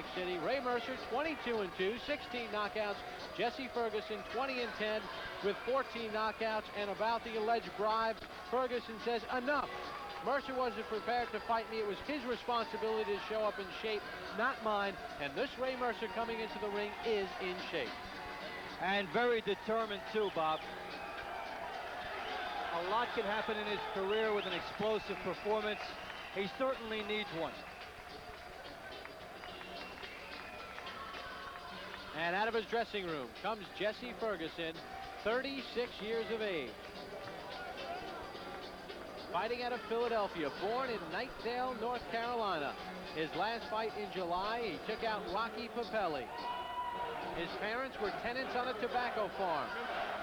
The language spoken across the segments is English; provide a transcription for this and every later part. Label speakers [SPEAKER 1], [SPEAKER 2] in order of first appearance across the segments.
[SPEAKER 1] Atlantic City. Ray Mercer, 22-2, 16 knockouts. Jesse Ferguson, 20-10 with 14 knockouts. And about the alleged bribe, Ferguson says, enough. Mercer wasn't prepared to fight me. It was his responsibility to show up in shape, not mine. And this Ray Mercer coming into the ring is in shape.
[SPEAKER 2] And very determined too, Bob. A lot can happen in his career with an explosive performance. He certainly needs one.
[SPEAKER 1] And out of his dressing room comes Jesse Ferguson, 36 years of age. Fighting out of Philadelphia, born in Knightdale, North Carolina. His last fight in July, he took out Rocky Papelli. His parents were tenants on a tobacco farm.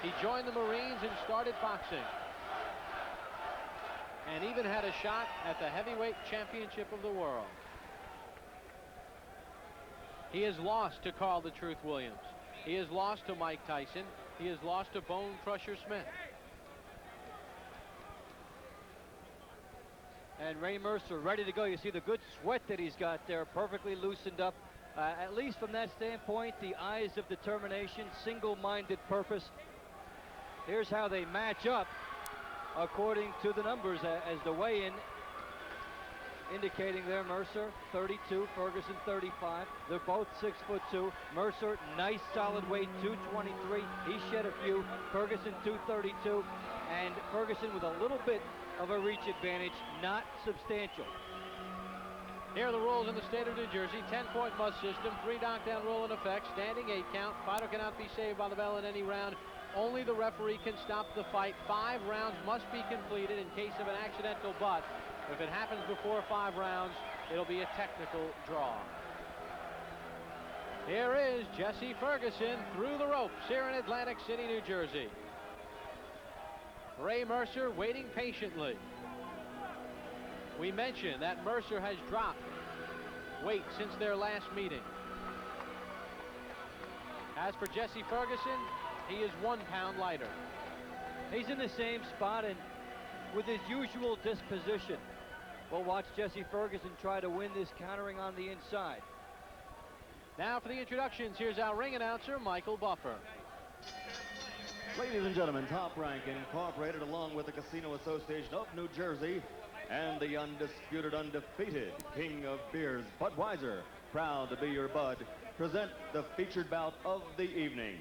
[SPEAKER 1] He joined the Marines and started boxing. And even had a shot at the heavyweight championship of the world. He has lost to Carl the Truth Williams. He has lost to Mike Tyson. He has lost to Bone Crusher Smith.
[SPEAKER 2] And Ray Mercer ready to go. You see the good sweat that he's got there, perfectly loosened up. At least from that standpoint, the eyes of determination, single-minded purpose. Here's how they match up according to the numbers as the weigh-in indicating there. Mercer 32, Ferguson 35. They're both 6'2". Mercer, nice solid weight, 223. He shed a few. Ferguson 232, and Ferguson with a little bit of a reach advantage, not substantial.
[SPEAKER 1] Here are the rules in the state of New Jersey. 10-point must system, 3 knockdown rule in effect, standing 8 count. Fighter cannot be saved by the bell in any round. Only the referee can stop the fight. 5 rounds must be completed in case of an accidental butt. If it happens before 5 rounds, it'll be a technical draw. Here is Jesse Ferguson through the ropes here in Atlantic City, New Jersey. Ray Mercer waiting patiently. We mentioned that Mercer has dropped weight since their last meeting. As for Jesse Ferguson, he is 1 pound lighter.
[SPEAKER 2] He's in the same spot and with his usual disposition. We'll watch Jesse Ferguson try to win this countering on the inside.
[SPEAKER 1] Now for the introductions, here's our ring announcer, Michael Buffer.
[SPEAKER 3] Ladies and gentlemen, Top Rank Incorporated, along with the Casino Association of New Jersey and the undisputed, undefeated King of Beers, Budweiser, proud to be your bud, present the featured bout of the evening.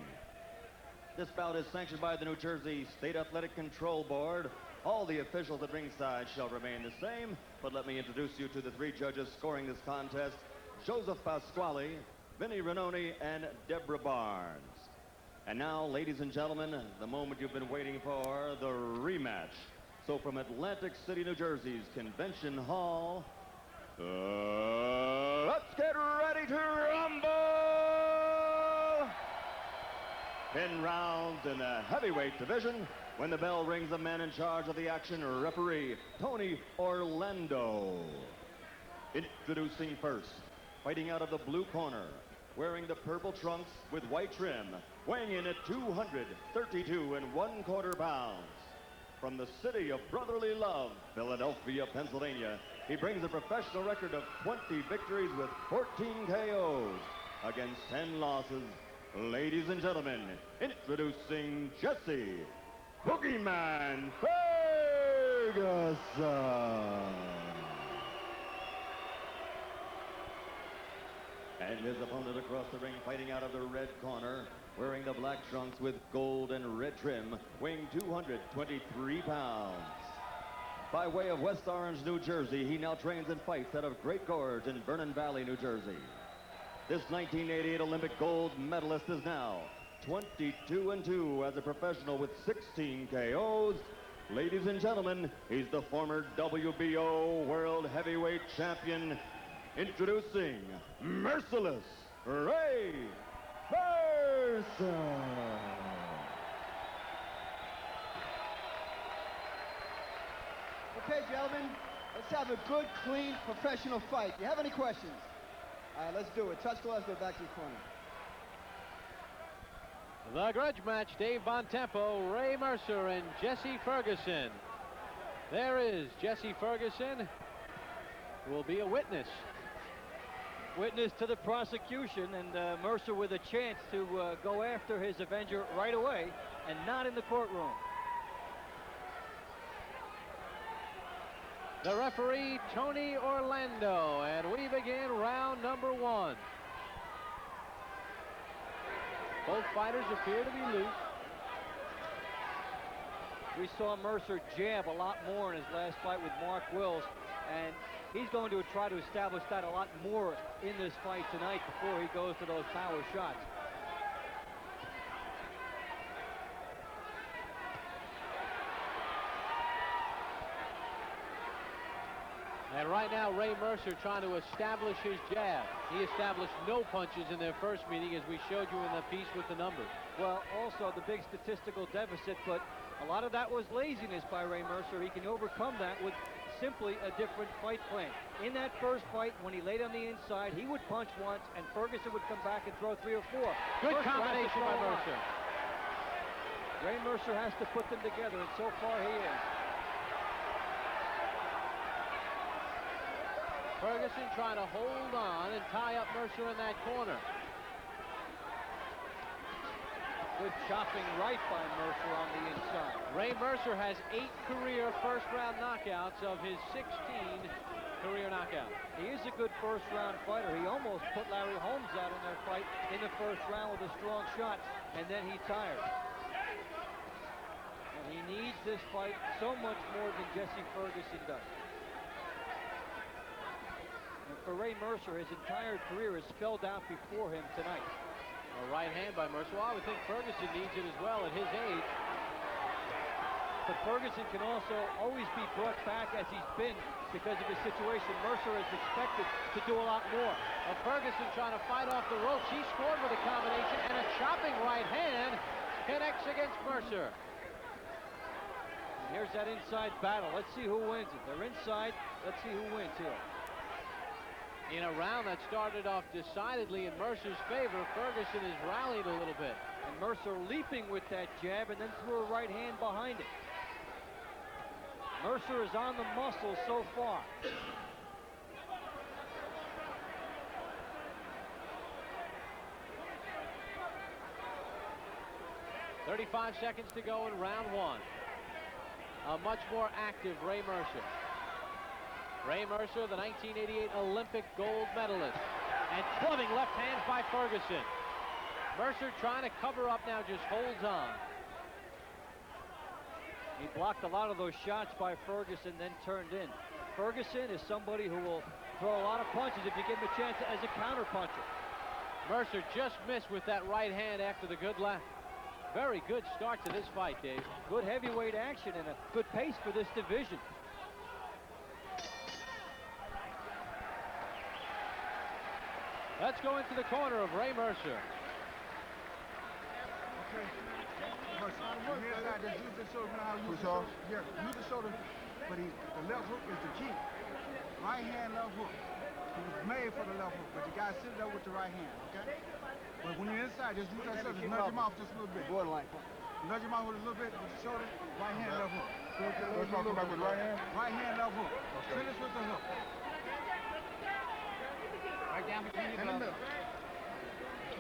[SPEAKER 3] This bout is sanctioned by the New Jersey State Athletic Control Board. All the officials at ringside shall remain the same, but let me introduce you to the 3 judges scoring this contest: Joseph Pasquale, Vinny Ranoni, and Deborah Barnes. And now, ladies and gentlemen, the moment you've been waiting for, the rematch. So from Atlantic City, New Jersey's Convention Hall, let's get ready to rumble! 10 rounds in the heavyweight division. When the bell rings, the man in charge of the action, referee Tony Orlando. Introducing first, fighting out of the blue corner, wearing the purple trunks with white trim, weighing in at 232 1/4 pounds. From the city of brotherly love, Philadelphia, Pennsylvania, he brings a professional record of 20 victories with 14 KOs against 10 losses. Ladies and gentlemen, introducing Jesse Boogeyman Ferguson. And his opponent across the ring, fighting out of the red corner, wearing the black trunks with gold and red trim, weighing 223 pounds. By way of West Orange, New Jersey, he now trains and fights out of Great Gorge in Vernon Valley, New Jersey. This 1988 Olympic gold medalist is now 22-2 as a professional with 16 KOs. Ladies and gentlemen, he's the former WBO World Heavyweight Champion. Introducing Merciless Ray Mercer.
[SPEAKER 4] Okay, gentlemen, let's have a good, clean, professional fight. Do you have any questions? All right, let's do it. Touch gloves, go back to the corner.
[SPEAKER 1] The grudge match, Dave Bontempo, Ray Mercer, and Jesse Ferguson. There is Jesse Ferguson, who will be a witness
[SPEAKER 2] Witness to the prosecution, and Mercer with a chance to go after his avenger right away, and not in the courtroom.
[SPEAKER 1] The referee, Tony Orlando, and we begin round number 1. Both fighters appear to be loose.
[SPEAKER 2] We saw Mercer jab a lot more in his last fight with Mark Wills, and he's going to try to establish that a lot more in this fight tonight before he goes to those power shots.
[SPEAKER 1] And right now, Ray Mercer trying to establish his jab. He established no punches in their first meeting, as we showed you in the piece with the numbers.
[SPEAKER 2] Well, also the big statistical deficit, but a lot of that was laziness by Ray Mercer. He can overcome that with simply a different fight plan. In that first fight, when he laid on the inside, he would punch once, and Ferguson would come back and throw 3 or 4.
[SPEAKER 1] Good combination by Mercer.
[SPEAKER 2] Ray Mercer has to put them together, and so far he is.
[SPEAKER 1] Ferguson trying to hold on and tie up Mercer in that corner.
[SPEAKER 2] Good chopping right by Mercer on the inside.
[SPEAKER 1] Ray Mercer has 8 career first-round knockouts of his 16 career knockouts.
[SPEAKER 2] He is a good first-round fighter. He almost put Larry Holmes out in their fight in the first round with a strong shot, and then he tired. And he needs this fight so much more than Jesse Ferguson does. And for Ray Mercer, his entire career is spelled out before him tonight.
[SPEAKER 1] A right hand by Mercer. Well, I would think Ferguson needs it as well at his age.
[SPEAKER 2] But Ferguson can also always be brought back as he's been because of his situation. Mercer is expected to do a lot more.
[SPEAKER 1] Well, Ferguson trying to fight off the ropes. He scored with a combination, and a chopping right hand connects against Mercer.
[SPEAKER 2] And here's that inside battle. Let's see who wins it. They're inside. Let's see who wins here.
[SPEAKER 1] In a round that started off decidedly in Mercer's favor, Ferguson has rallied a little bit.
[SPEAKER 2] And Mercer leaping with that jab and then threw a right hand behind it. Mercer is on the muscle so far.
[SPEAKER 1] "35 seconds to go in round 1. A much more active Ray Mercer. Ray Mercer, the 1988 Olympic gold medalist. And clubbing left hands by Ferguson. Mercer trying to cover up now, just holds on.
[SPEAKER 2] He blocked a lot of those shots by Ferguson, then turned in. Ferguson is somebody who will throw a lot of punches if you give him a chance as a counter puncher.
[SPEAKER 1] Mercer just missed with that right hand after the good left. Very good start to this fight, Dave.
[SPEAKER 2] Good heavyweight action and a good pace for this division.
[SPEAKER 1] Let's go into the corner of Ray Mercer.
[SPEAKER 5] Okay. Mercer, on the inside, just use the shoulder now. Use the shoulder. Yeah, use the shoulder, but the left hook is the key. Right hand left hook. He was made for the left hook, but you gotta sit it up with the right hand, okay? But when you're inside, just use that shoulder. Nudge your mouth just a little bit. Nudge your mouth with a little bit with the shoulder. Right hand left hook.
[SPEAKER 6] Let's talk about with right hand.
[SPEAKER 5] Right hand left hook. Finish with the hook.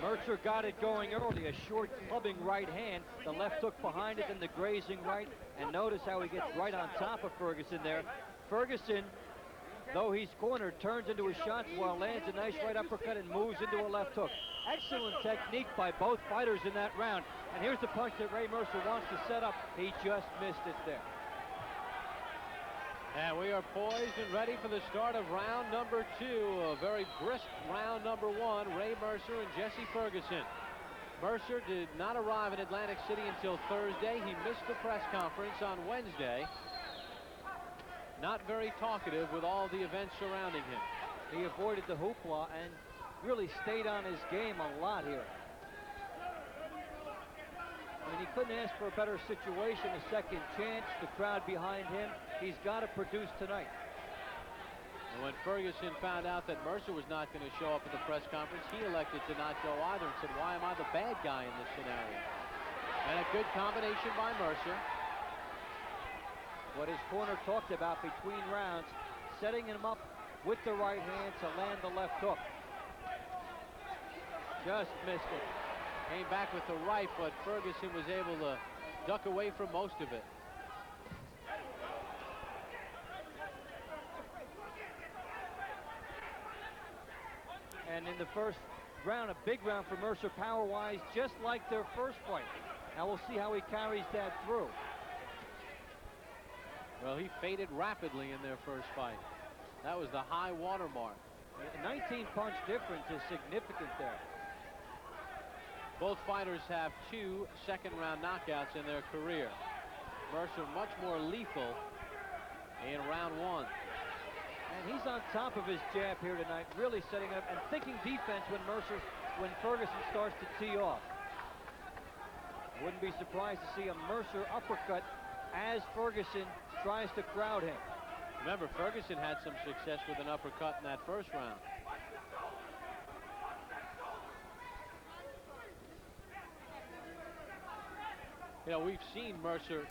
[SPEAKER 2] Mercer got it going early, a short clubbing right hand, the left hook behind it, and the grazing right, and notice how he gets right on top of Ferguson there. Ferguson, though he's cornered, turns into his shots while lands a nice right uppercut and moves into a left hook. Excellent technique by both fighters in that round, and here's the punch that Ray Mercer wants to set up. He just missed it there.
[SPEAKER 1] And we are poised and ready for the start of round number 2. A very brisk round number 1. Ray Mercer and Jesse Ferguson. Mercer did not arrive in Atlantic City until Thursday. He missed the press conference on Wednesday. Not very talkative with all the events surrounding him.
[SPEAKER 2] He avoided the hoopla and really stayed on his game a lot here. I mean, he couldn't ask for a better situation, a second chance, the crowd behind him. He's got to produce tonight.
[SPEAKER 1] And when Ferguson found out that Mercer was not going to show up at the press conference, he elected to not go either and said, why am I the bad guy in this scenario? And a good combination by Mercer.
[SPEAKER 2] What his corner talked about between rounds, setting him up with the right hand to land the left hook. Just missed it.
[SPEAKER 1] Came back with the right, but Ferguson was able to duck away from most of it.
[SPEAKER 2] And in the first round, a big round for Mercer power-wise, just like their first fight. Now we'll see how he carries that through.
[SPEAKER 1] Well, he faded rapidly in their first fight. That was the high water mark.
[SPEAKER 2] A 19-punch difference is significant there.
[SPEAKER 1] Both fighters have 2 second-round knockouts in their career. Mercer much more lethal in round 1.
[SPEAKER 2] And he's on top of his jab here tonight, really setting up and thinking defense when Ferguson starts to tee off. Wouldn't be surprised to see a Mercer uppercut as Ferguson tries to crowd him.
[SPEAKER 1] Remember, Ferguson had some success with an uppercut in that first round. You know, we've seen Mercer,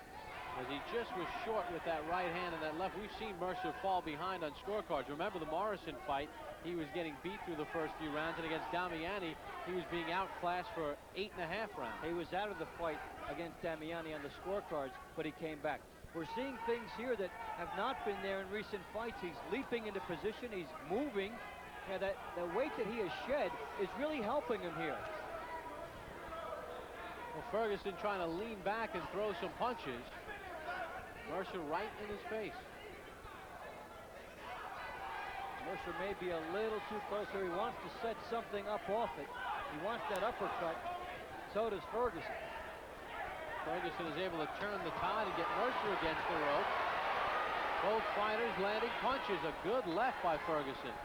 [SPEAKER 1] as he just was short with that right hand and that left, we've seen Mercer fall behind on scorecards. Remember the Morrison fight, he was getting beat through the first few rounds, and against Damiani, he was being outclassed for 8.5 rounds.
[SPEAKER 2] He was out of the fight against Damiani on the scorecards, but he came back. We're seeing things here that have not been there in recent fights. He's leaping into position, he's moving. Yeah, the weight that he has shed is really helping him here.
[SPEAKER 1] Well, Ferguson trying to lean back and throw some punches. Mercer right in his face.
[SPEAKER 2] Mercer may be a little too close here. He wants to set something up off it. He wants that uppercut. So does Ferguson.
[SPEAKER 1] Ferguson is able to turn the tide and get Mercer against the rope. Both fighters landing punches. A good left by Ferguson.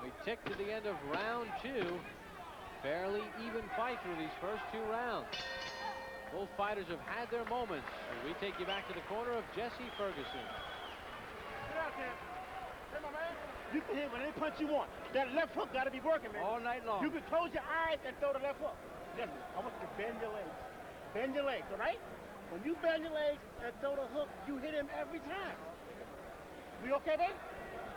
[SPEAKER 1] We tick to the end of round 2. Fairly even fight through these first 2 rounds. Both fighters have had their moments. And we take you back to the corner of Jesse Ferguson.
[SPEAKER 7] Get out there. Hey, my man. You can hit with any punch you want. That left hook got to be working, man.
[SPEAKER 2] All night long.
[SPEAKER 7] You can close your eyes and throw the left hook. Listen, I want you to bend your legs. Bend your legs, all right? When you bend your legs and throw the hook, you hit him every time. We okay, baby?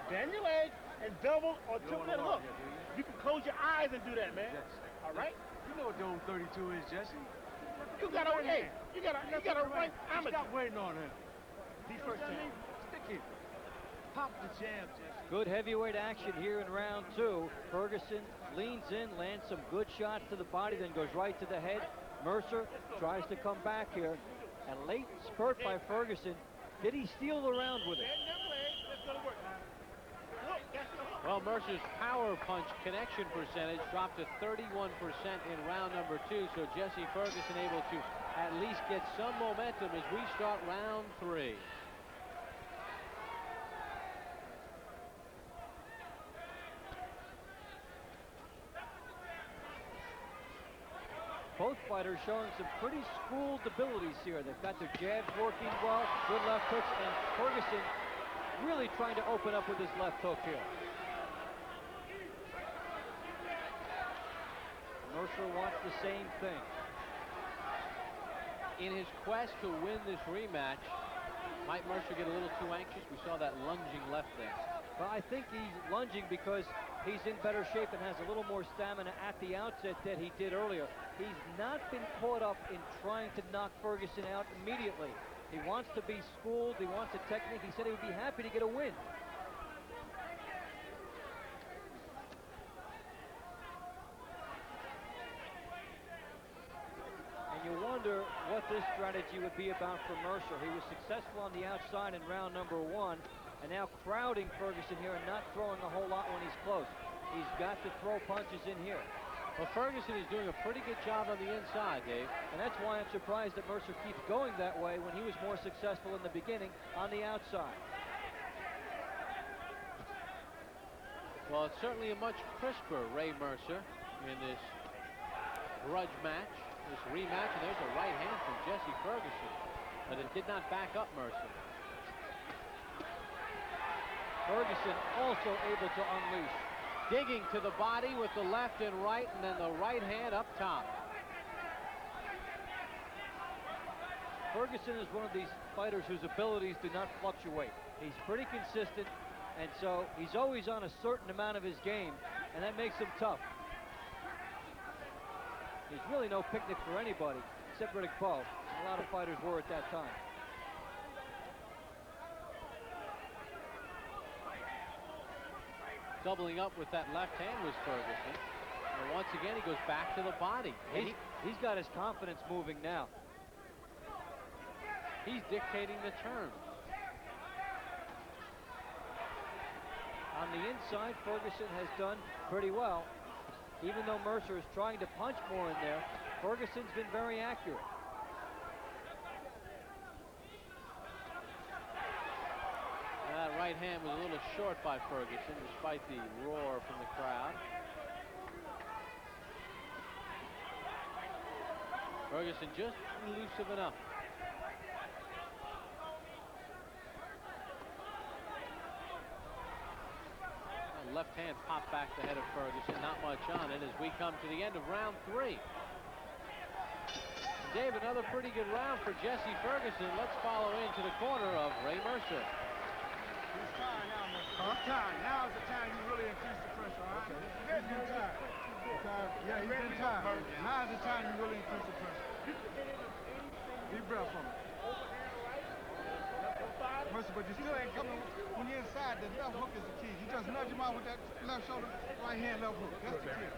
[SPEAKER 7] Bend your legs and double or triple that hook. You can close your eyes and do that, man.
[SPEAKER 6] Yes.
[SPEAKER 7] All right?
[SPEAKER 6] You know what Dome 32 is, Jesse.
[SPEAKER 7] You got a right amateur.
[SPEAKER 6] Stop waiting on him.
[SPEAKER 7] These first time.
[SPEAKER 6] Stick it. Pop the jab, Jesse.
[SPEAKER 2] Good heavyweight action here in round 2. Ferguson leans in, lands some good shots to the body, then goes right to the head. Mercer tries to come back here. And late spurt by Ferguson. Did he steal the round with it?
[SPEAKER 7] Bend them legs. Let's go to work. Look, that's the hook.
[SPEAKER 1] Well, Mercer's power punch connection percentage dropped to 31% in round number 2, so Jesse Ferguson able to at least get some momentum as we start round 3.
[SPEAKER 2] Both fighters showing some pretty schooled abilities here. They've got their jabs working well, good left hooks, and Ferguson really trying to open up with his left hook here. Mercer wants the same thing.
[SPEAKER 1] In his quest to win this rematch, might Mercer get a little too anxious? We saw that lunging left there.
[SPEAKER 2] Well, I think he's lunging because he's in better shape and has a little more stamina at the outset than he did earlier. He's not been caught up in trying to knock Ferguson out immediately. He wants to be schooled, he wants a technique. He said he would be happy to get a win. And you wonder what this strategy would be about for Mercer. He was successful on the outside in round number 1, and now crowding Ferguson here and not throwing a whole lot when he's close. He's got to throw punches in here.
[SPEAKER 1] Well, Ferguson is doing a pretty good job on the inside, Dave.
[SPEAKER 2] And that's why I'm surprised that Mercer keeps going that way when he was more successful in the beginning on the outside.
[SPEAKER 1] Well, it's certainly a much crisper Ray Mercer in this grudge match, this rematch. And there's a right hand from Jesse Ferguson, but it did not back up Mercer.
[SPEAKER 2] Ferguson also able to unleash.
[SPEAKER 1] Digging to the body with the left and right, and then the right hand up top.
[SPEAKER 2] Ferguson is one of these fighters whose abilities do not fluctuate. He's pretty consistent, and so he's always on a certain amount of his game, and that makes him tough. He's really no picnic for anybody, except Riddick Bowe. A lot of fighters were at that time.
[SPEAKER 1] Doubling up with that left hand was Ferguson. And once again, he goes back to the body.
[SPEAKER 2] He's got his confidence moving now.
[SPEAKER 1] He's dictating the terms.
[SPEAKER 2] On the inside, Ferguson has done pretty well. Even though Mercer is trying to punch more in there, Ferguson's been very accurate.
[SPEAKER 1] That right hand was a little short by Ferguson, despite the roar from the crowd. Ferguson just elusive enough. Left hand popped back the head of Ferguson, not much on it as we come to the end of round 3. Dave, another pretty good round for Jesse Ferguson. Let's follow into the corner of Ray Mercer.
[SPEAKER 5] He's tired now, Mercer. He's tired. Now is the time you really increase the pressure, all right? He's been tired. Yeah, he's been tired. Now is the time you really increase the pressure. Deep breath from it. Mercer, but you still ain't coming. When you're inside, the left hook is the key. You just nudge him out with that left shoulder, right hand, left hook. That's the key.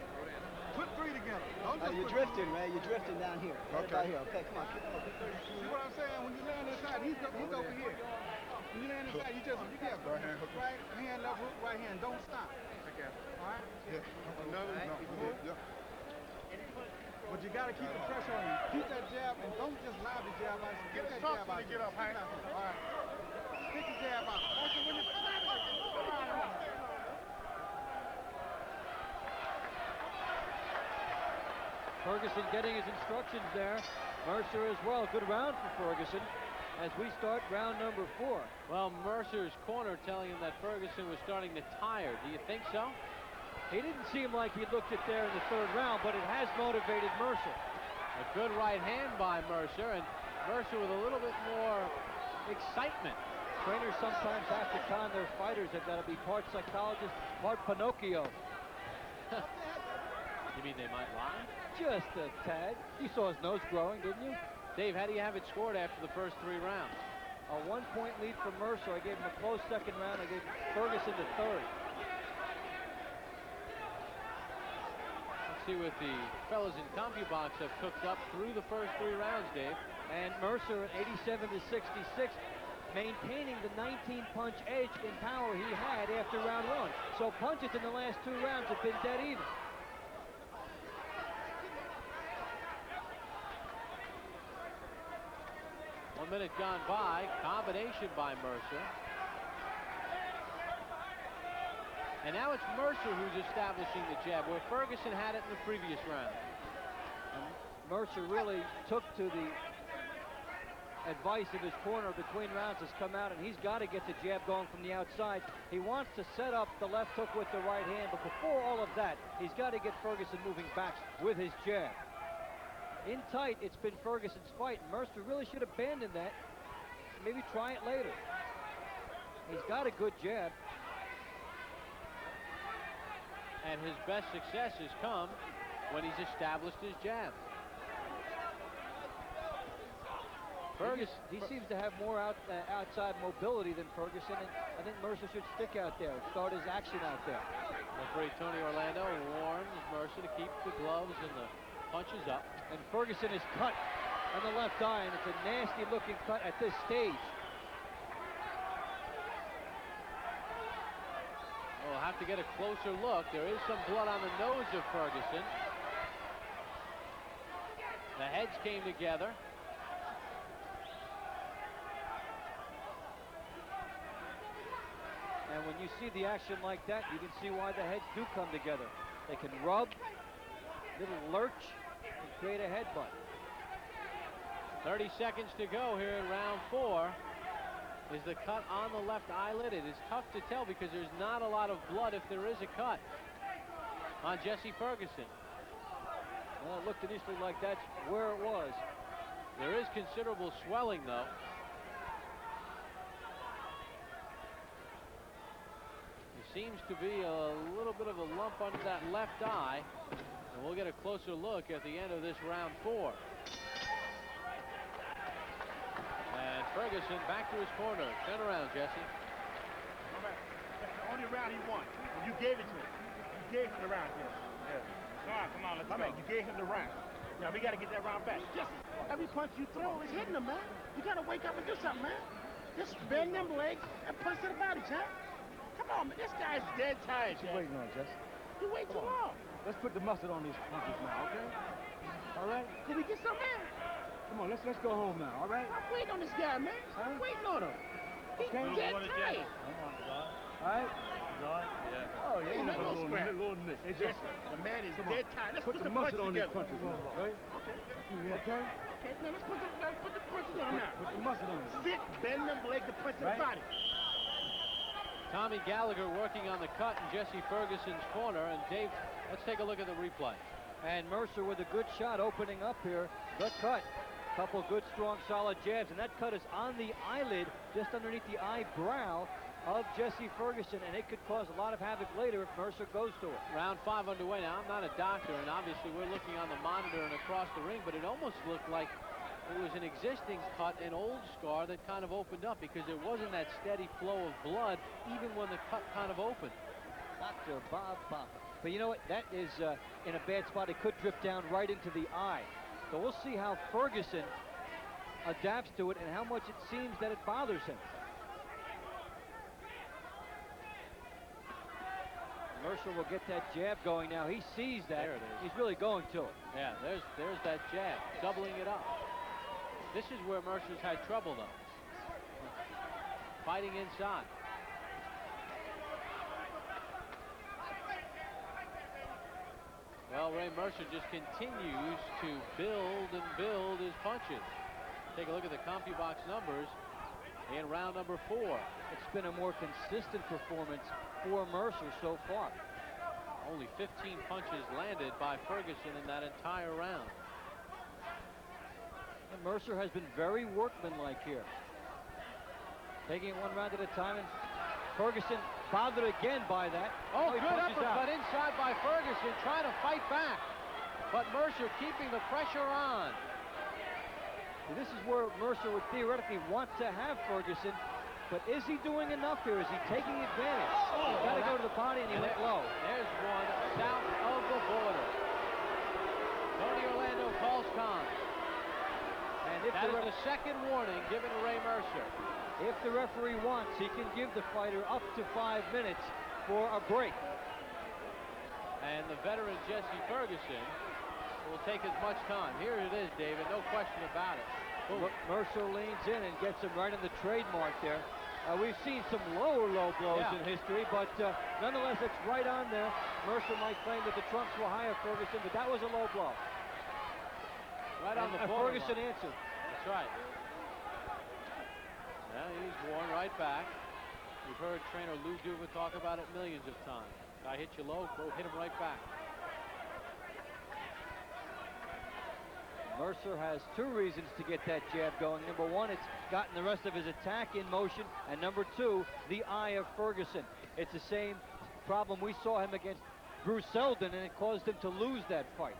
[SPEAKER 5] Put 3 together. Don't just
[SPEAKER 4] You're drifting, Ray. You're drifting down here.
[SPEAKER 5] Okay.
[SPEAKER 4] Right here. Okay, come on.
[SPEAKER 5] See what I'm saying? When you land inside, he's over here. When you land inside, you just right hand, hook. Right hand, left hook, right hand. Don't stop. Okay. All right? Yeah. Another. No. Yeah. But you got to keep the pressure on you. Keep that jab and don't just lob the jab out. Get that jab out. Get up, Hank. All right. Stick the jab out.
[SPEAKER 2] Ferguson getting his instructions there. Mercer as well. Good round for Ferguson as we start round number 4.
[SPEAKER 1] Well, Mercer's corner telling him that Ferguson was starting to tire. Do you think so?
[SPEAKER 2] He didn't seem like he looked it there in the 3rd round, but it has motivated Mercer.
[SPEAKER 1] A good right hand by Mercer, and Mercer with a little bit more excitement.
[SPEAKER 2] Trainers sometimes have to con their fighters. They've got to be part psychologist, part Pinocchio.
[SPEAKER 1] You mean they might lie?
[SPEAKER 2] Just a tad. You saw his nose growing, didn't you?
[SPEAKER 1] Dave, how do you have it scored after the first 3 rounds?
[SPEAKER 2] A 1-point lead for Mercer. I gave him a close 2nd round. I gave Ferguson the 3rd.
[SPEAKER 1] Let's see what the fellas in CompuBox have cooked up through the first 3 rounds, Dave.
[SPEAKER 2] And Mercer at 87-66, maintaining the 19-punch edge in power he had after round 1. So punches in the last 2 rounds have been dead even.
[SPEAKER 1] One minute gone by, combination by Mercer. And now it's Mercer who's establishing the jab, where Ferguson had it in the previous round.
[SPEAKER 2] And Mercer really took to the advice of his corner between rounds, has come out, and he's got to get the jab going from the outside. He wants to set up the left hook with the right hand, but before all of that, he's got to get Ferguson moving back with his jab. In tight, it's been Ferguson's fight. Mercer really should abandon that. Maybe try it later. He's got a good jab.
[SPEAKER 1] And his best success has come when he's established his jab.
[SPEAKER 2] Ferguson, he seems to have more outside mobility than Ferguson, and I think Mercer should stick out there, start his action out there.
[SPEAKER 1] Referee Tony Orlando warns Mercer to keep the gloves and the punches up.
[SPEAKER 2] And Ferguson is cut on the left eye, and it's a nasty-looking cut at this stage.
[SPEAKER 1] We'll have to get a closer look. There is some blood on the nose of Ferguson. The heads came together.
[SPEAKER 2] And when you see the action like that, you can see why the heads do come together. They can rub, little lurch, and create a headbutt.
[SPEAKER 1] 30 seconds to go here in round 4. Is the cut on the left eyelid? It is tough to tell because there's not a lot of blood if there is a cut on Jesse Ferguson.
[SPEAKER 2] Well, it looked initially like that's where it was.
[SPEAKER 1] There is considerable swelling, though. There seems to be a little bit of a lump under that left eye. And we'll get a closer look at the end of this round 4. And Ferguson back to his corner. Turn around, Jesse.
[SPEAKER 7] That's the only round he won. And you gave it to him. You gave him the round. Yeah. Come on, let's go. You gave him the round. Now we got to get that round back. Jesse, every punch you throw is hitting him, man. You got to wake up and do something, man. Just bend them legs and punch to the body, Jack. Come on, man. This guy's dead tired, Jack.
[SPEAKER 6] Waiting on, Jesse.
[SPEAKER 7] You wait too long.
[SPEAKER 6] Let's put the mustard on these punches now, okay? All right?
[SPEAKER 7] Can we get some in?
[SPEAKER 6] Come on, let's go home now, all right?
[SPEAKER 7] I'm waiting on this guy, man. I'm waiting on him. He's dead tired.
[SPEAKER 6] All right? Oh, yeah.
[SPEAKER 7] Ain't no scrap.
[SPEAKER 6] Little nick. Hey,
[SPEAKER 7] Jesse,
[SPEAKER 6] Jesse,
[SPEAKER 7] the man is dead tired. Let's
[SPEAKER 6] put the mustard on these punches now, okay? Okay?
[SPEAKER 7] Okay, now let's put the punches on him now.
[SPEAKER 6] Put the mustard on them.
[SPEAKER 7] Sit, bend them legs to punch to the body.
[SPEAKER 1] Tommy Gallagher working on the cut in Jesse Ferguson's corner. And Dave, let's take a look at the replay.
[SPEAKER 2] And Mercer with a good shot opening up here. Good cut. Couple good, strong, solid jabs. And that cut is on the eyelid, just underneath the eyebrow of Jesse Ferguson. And it could cause a lot of havoc later if Mercer goes to it.
[SPEAKER 1] Round 5 underway. Now, I'm not a doctor, and obviously we're looking on the monitor and across the ring, but it almost looked like it was an existing cut, an old scar that kind of opened up because there wasn't that steady flow of blood even when the cut kind of opened.
[SPEAKER 2] Dr. Bob Papa. But you know what? That is in a bad spot. It could drip down right into the eye. So we'll see how Ferguson adapts to it and how much it seems that it bothers him. Mercer will get that jab going now. He sees that.
[SPEAKER 1] There it is.
[SPEAKER 2] He's really going to it.
[SPEAKER 1] Yeah, there's that jab, doubling it up. This is where Mercer's had trouble, though. Fighting inside. Well, Ray Mercer just continues to build and build his punches. Take a look at the CompuBox numbers in round number 4.
[SPEAKER 2] It's been a more consistent performance for Mercer so far.
[SPEAKER 1] Only 15 punches landed by Ferguson in that entire round.
[SPEAKER 2] And Mercer has been very workmanlike here. Taking it one round at a time, and Ferguson bothered again by that.
[SPEAKER 1] Oh,
[SPEAKER 2] He
[SPEAKER 1] good
[SPEAKER 2] punches
[SPEAKER 1] uppercut
[SPEAKER 2] out.
[SPEAKER 1] inside by Ferguson, trying to fight back. But Mercer keeping the pressure on.
[SPEAKER 2] This is where Mercer would theoretically want to have Ferguson, but is he doing enough here? Is he taking advantage? He's got to go to the body, and he went low.
[SPEAKER 1] There's one south of the border. Tony Orlando calls con.
[SPEAKER 2] And if
[SPEAKER 1] That
[SPEAKER 2] the,
[SPEAKER 1] is the second warning given to Ray Mercer.
[SPEAKER 2] if the referee wants, he can give the fighter up to 5 minutes for a break.
[SPEAKER 1] And the veteran Jesse Ferguson will take as much time. Here it is, David, no question about it. Boom.
[SPEAKER 2] Mercer leans in and gets him right on the trademark there. We've seen some low blows in history, but nonetheless, it's right on there. Mercer might claim that the trunks were higher, Ferguson, but that was a low blow.
[SPEAKER 1] Right on the
[SPEAKER 2] Ferguson
[SPEAKER 1] borderline.
[SPEAKER 2] answered.
[SPEAKER 1] That's right. Now he's worn right back. We've heard trainer Lou Duva talk about it millions of times. Guy hit you low, go hit him right back.
[SPEAKER 2] Mercer has 2 reasons to get that jab going. Number 1, it's gotten the rest of his attack in motion. And number 2, the eye of Ferguson. It's the same problem we saw him against Bruce Seldon, and it caused him to lose that fight.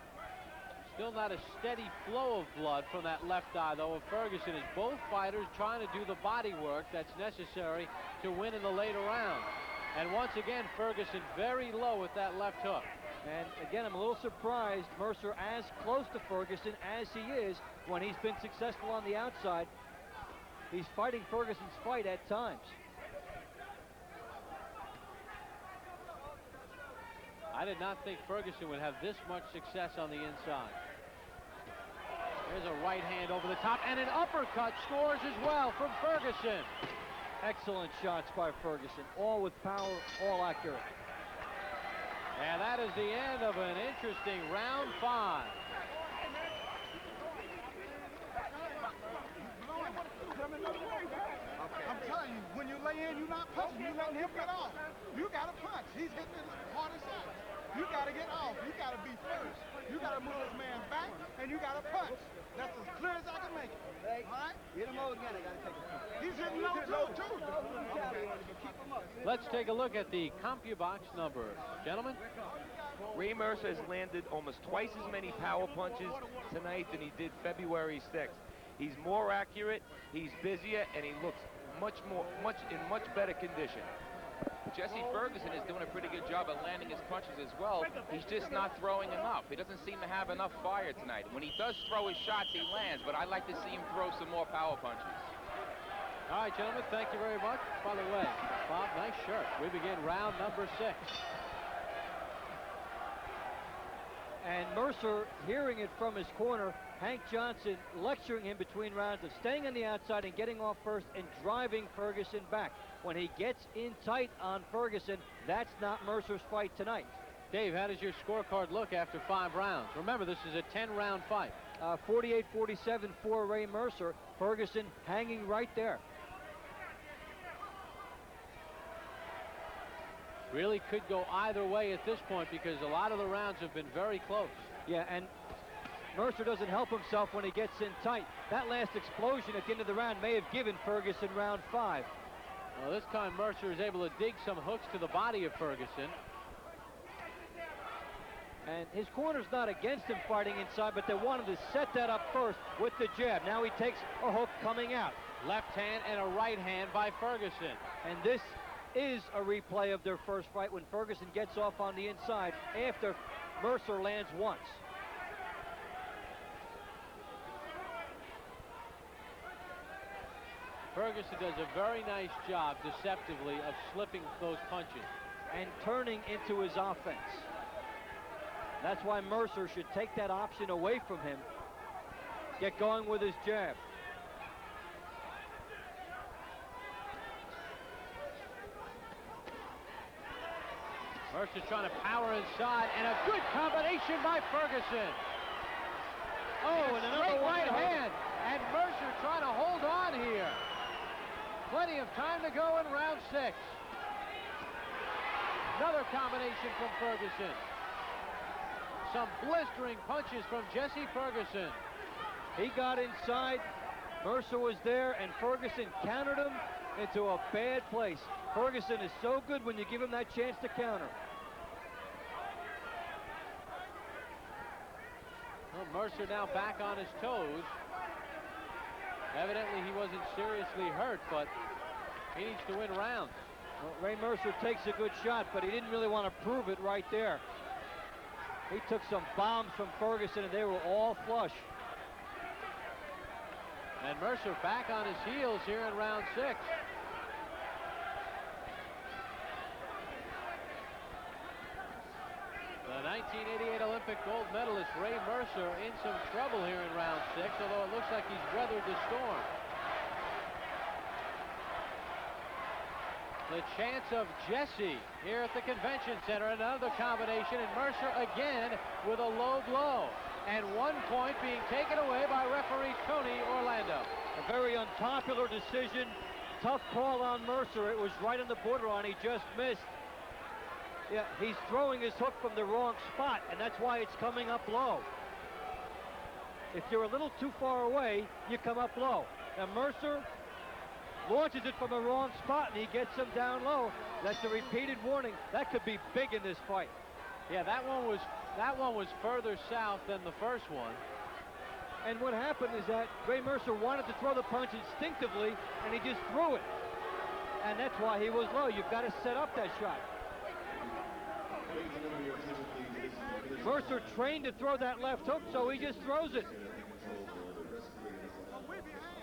[SPEAKER 1] Still not a steady flow of blood from that left eye, though, of Ferguson, as both fighters trying to do the body work that's necessary to win in the later rounds. And once again, Ferguson very low with that left hook.
[SPEAKER 2] And again, I'm a little surprised Mercer as close to Ferguson as he is when he's been successful on the outside. He's fighting Ferguson's fight at times.
[SPEAKER 1] I did not think Ferguson would have this much success on the inside. There's a right hand over the top, and an uppercut scores as well from Ferguson.
[SPEAKER 2] Excellent shots by Ferguson, all with power, all accurate.
[SPEAKER 1] And that is the end of an interesting round 5.
[SPEAKER 5] I'm telling you, when you lay in, you're not punching. You letting him get off. You got to punch. He's hitting it hard as hell. You got to get off. You got to be first. You got to move this man back, and you got to punch. That's as clear as I can make it. All right?
[SPEAKER 4] Hit him over again. I got to take a punch.
[SPEAKER 5] He's hitting low, too.
[SPEAKER 1] Let's take a look at the CompuBox numbers. Gentlemen?
[SPEAKER 8] Ray Mercer has landed almost twice as many power punches tonight than he did February 6th. He's more accurate, he's busier, and he looks in much better condition. Jesse Ferguson is doing a pretty good job of landing his punches as well. He's just not throwing enough. He doesn't seem to have enough fire tonight. When he does throw his shots, he lands, but I'd like to see him throw some more power punches.
[SPEAKER 1] All right, gentlemen, thank you very much. By the way, Bob, nice shirt. We begin round number 6.
[SPEAKER 2] And Mercer, hearing it from his corner, Hank Johnson lecturing him between rounds of staying on the outside and getting off first and driving Ferguson back. When he gets in tight on Ferguson, that's not Mercer's fight tonight.
[SPEAKER 1] Dave, how does your scorecard look after 5 rounds? Remember, this is a 10-round fight.
[SPEAKER 2] 48-47 for Ray Mercer. Ferguson hanging right there.
[SPEAKER 1] Really could go either way at this point because a lot of the rounds have been very close.
[SPEAKER 2] Yeah, and Mercer doesn't help himself when he gets in tight. That last explosion at the end of the round may have given Ferguson round 5.
[SPEAKER 1] Well, this time Mercer is able to dig some hooks to the body of Ferguson.
[SPEAKER 2] And his corner's not against him fighting inside, but they wanted to set that up first with the jab. Now he takes a hook coming out.
[SPEAKER 1] Left hand and a right hand by Ferguson.
[SPEAKER 2] And this is a replay of their first fight when Ferguson gets off on the inside after Mercer lands once.
[SPEAKER 1] Ferguson does a very nice job deceptively of slipping those punches.
[SPEAKER 2] And turning into his offense. That's why Mercer should take that option away from him. Get going with his jab.
[SPEAKER 1] Mercer trying to power inside, and a good combination by Ferguson. Oh, and another right hand, and Mercer trying to hold on here. Plenty of time to go in round 6. Another combination from Ferguson. Some blistering punches from Jesse Ferguson.
[SPEAKER 2] He got inside, Mercer was there, and Ferguson countered him into a bad place. Ferguson is so good when you give him that chance to counter.
[SPEAKER 1] Well, Mercer now back on his toes. Evidently he wasn't seriously hurt, but he needs to win rounds.
[SPEAKER 2] Well, Ray Mercer takes a good shot, but he didn't really want to prove it right there. He took some bombs from Ferguson, and they were all flush.
[SPEAKER 1] And Mercer back on his heels here in round 6. The 1988 Olympic gold medalist Ray Mercer in some trouble here in round 6, although it looks like he's weathered the storm. The chance of Jesse here at the convention center. Another combination, and Mercer again with a low blow. And 1 point being taken away by referee Tony Orlando.
[SPEAKER 2] A very unpopular decision. Tough call on Mercer. It was right on the borderline. He just missed. Yeah, he's throwing his hook from the wrong spot, and that's why it's coming up low. If you're a little too far away, you come up low. Now Mercer launches it from the wrong spot, and he gets him down low. That's a repeated warning. That could be big in this fight.
[SPEAKER 1] Yeah, that one was further south than the first one.
[SPEAKER 2] And what happened is that Ray Mercer wanted to throw the punch instinctively, and he just threw it. And that's why he was low. You've got to set up that shot. Mercer trained to throw that left hook, so he just throws it.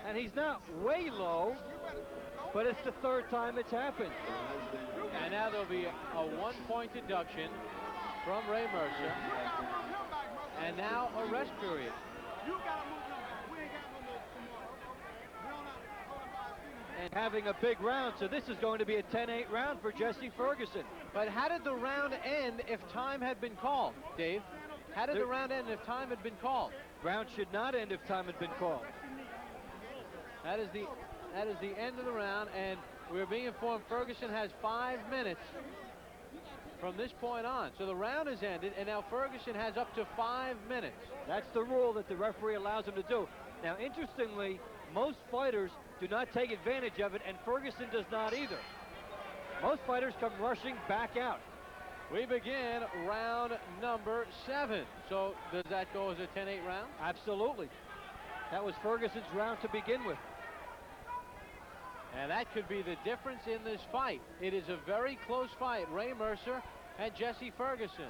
[SPEAKER 2] And he's not way low, but it's the 3rd time it's happened.
[SPEAKER 1] And now there'll be a 1-point deduction from Ray Mercer. And now a rest period.
[SPEAKER 2] And having a big round, so this is going to be a 10-8 round for Jesse Ferguson.
[SPEAKER 1] But how did the round end if time had been called, Dave? How did the round end if time had been called?
[SPEAKER 2] Round should not end if time had been called.
[SPEAKER 1] That is the end of the round, and we're being informed Ferguson has 5 minutes from this point on. So the round has ended, and now Ferguson has up to 5 minutes.
[SPEAKER 2] That's the rule that the referee allows him to do. Now, interestingly, most fighters do not take advantage of it, and Ferguson does not either. Most fighters come rushing back out.
[SPEAKER 1] We begin round number 7. So does that go as a 10-8 round?
[SPEAKER 2] Absolutely. That was Ferguson's round to begin with.
[SPEAKER 1] And that could be the difference in this fight. It is a very close fight. Ray Mercer and Jesse Ferguson.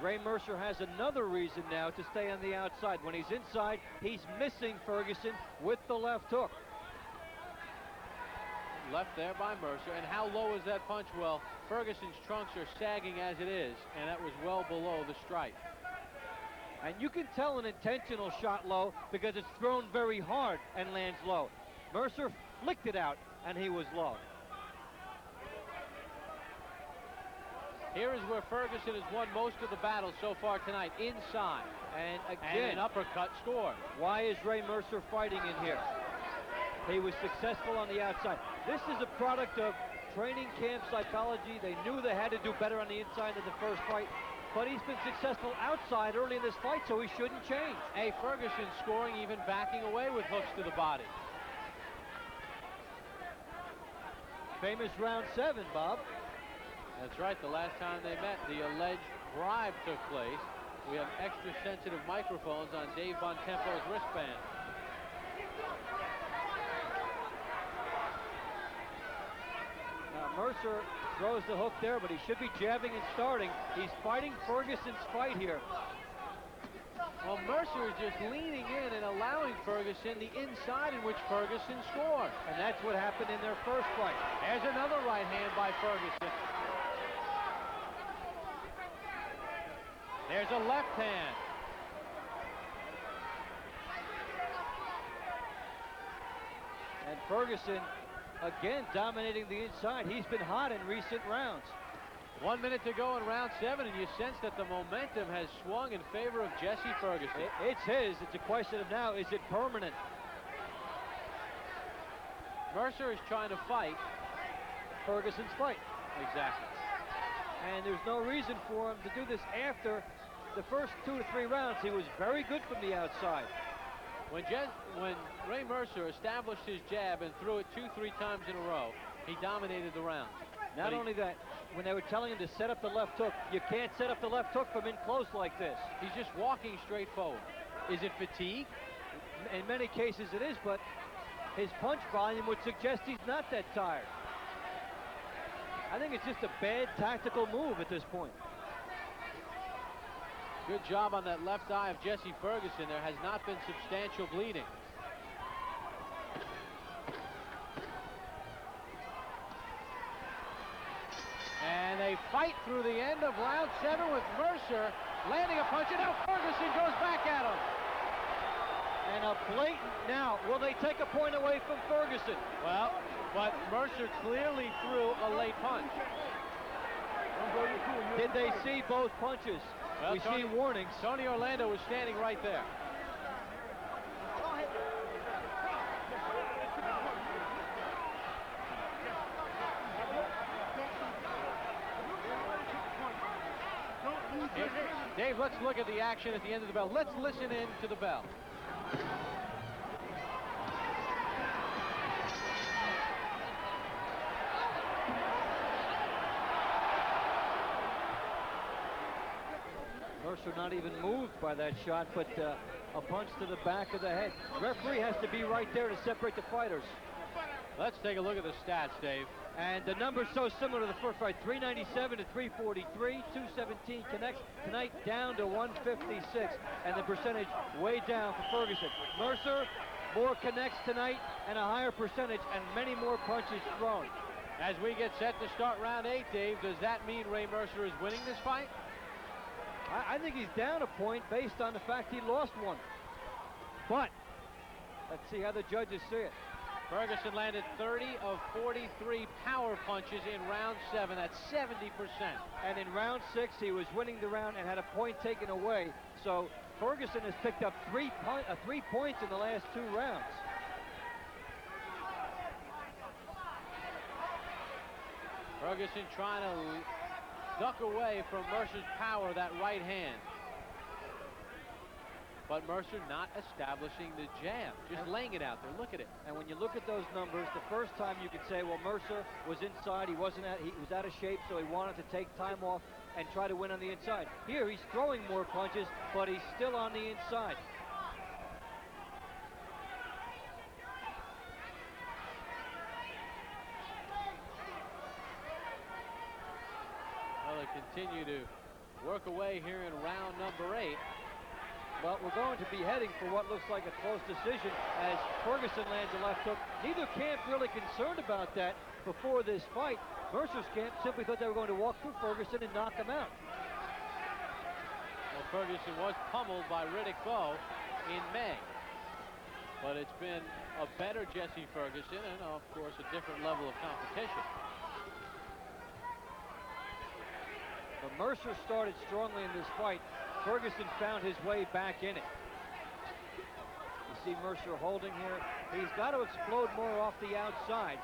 [SPEAKER 2] Ray Mercer has another reason now to stay on the outside. When he's inside, he's missing Ferguson with the left hook.
[SPEAKER 1] Left there by Mercer. And how low is that punch? Well, Ferguson's trunks are sagging as it is, and that was well below the strike.
[SPEAKER 2] And you can tell an intentional shot low because it's thrown very hard and lands low. Mercer flicked it out, and he was low.
[SPEAKER 1] Here is where Ferguson has won most of the battles so far tonight, inside.
[SPEAKER 2] And
[SPEAKER 1] And
[SPEAKER 2] again,
[SPEAKER 1] an uppercut scored.
[SPEAKER 2] why is Ray Mercer fighting in here? He was successful on the outside. This is a product of training camp psychology. They knew they had to do better on the inside in the first fight, but he's been successful outside early in this fight, so he shouldn't change.
[SPEAKER 1] A Ferguson scoring, even backing away with hooks to the body.
[SPEAKER 2] Famous round 7, Bob.
[SPEAKER 1] That's right, the last time they met, the alleged bribe took place. We have extra sensitive microphones on Dave Bontempo's wristband.
[SPEAKER 2] Now Mercer throws the hook there, but he should be jabbing and starting. He's fighting Ferguson's fight here.
[SPEAKER 1] Well, Mercer is just leaning in and allowing Ferguson the inside in which Ferguson scored.
[SPEAKER 2] And that's what happened in their first fight.
[SPEAKER 1] There's another right hand by Ferguson. There's a left hand.
[SPEAKER 2] And Ferguson, again, dominating the inside. He's been hot in recent rounds.
[SPEAKER 1] 1 minute to go in round 7, and you sense that the momentum has swung in favor of Jesse Ferguson.
[SPEAKER 2] It's his. It's a question of now, is it permanent?
[SPEAKER 1] Mercer is trying to fight
[SPEAKER 2] Ferguson's fight.
[SPEAKER 1] Exactly.
[SPEAKER 2] And there's no reason for him to do this after the first 2 to 3 rounds. He was very good from the outside.
[SPEAKER 1] When Ray Mercer established his jab and threw it 2-3 times in a row, he dominated the round.
[SPEAKER 2] Not only that, when they were telling him to set up the left hook, you can't set up the left hook from in close like this.
[SPEAKER 1] He's just walking straight forward. Is it fatigue?
[SPEAKER 2] In many cases it is, but his punch volume would suggest he's not that tired. I think it's just a bad tactical move at this point.
[SPEAKER 1] Good job on that left eye of Jesse Ferguson. There has not been substantial bleeding. And they fight through the end of round 7 with Mercer landing a punch, and now Ferguson goes back at him.
[SPEAKER 2] And a blatant now. Will they take a point away from Ferguson?
[SPEAKER 1] Well, but Mercer clearly threw a late punch.
[SPEAKER 2] Did they see both punches?
[SPEAKER 1] Well,
[SPEAKER 2] we see warnings.
[SPEAKER 1] Tony Orlando was standing right there. Dave, let's look at the action at the end of the bell. Let's listen in to the bell.
[SPEAKER 2] Mercer not even moved by that shot, but a punch to the back of the head. Referee has to be right there to separate the fighters.
[SPEAKER 1] Let's take a look at the stats, Dave.
[SPEAKER 2] And the number's so similar to the first fight, 397 to 343, 217 connects. Tonight down to 156, and the percentage way down for Ferguson. Mercer, more connects tonight and a higher percentage and many more punches thrown.
[SPEAKER 1] As we get set to start round 8, Dave, does that mean Ray Mercer is winning this fight?
[SPEAKER 2] I think he's down a point based on the fact he lost one. But let's see how the judges see it.
[SPEAKER 1] Ferguson landed 30 of 43 power punches in round 7. That's 70%.
[SPEAKER 2] And in round 6, he was winning the round and had a point taken away. So Ferguson has picked up 3 points in the last 2 rounds.
[SPEAKER 1] Ferguson trying to snuck away from Mercer's power, that right hand. But Mercer not establishing the jab, just laying it out there. Look at it.
[SPEAKER 2] And when you look at those numbers, the first time you could say, well, Mercer was inside. He was out of shape, so he wanted to take time off and try to win on the inside. Here, he's throwing more punches, but he's still on the inside.
[SPEAKER 1] Well, they continue to work away here in round number 8.
[SPEAKER 2] But we're going to be heading for what looks like a close decision as Ferguson lands a left hook. Neither camp really concerned about that before this fight. Mercer's camp simply thought they were going to walk through Ferguson and knock him out.
[SPEAKER 1] Well, Ferguson was pummeled by Riddick Bowe in May. But it's been a better Jesse Ferguson and, of course, a different level of competition.
[SPEAKER 2] But Mercer started strongly in this fight. Ferguson found his way back in it. You see Mercer holding here. He's got to explode more off the outside.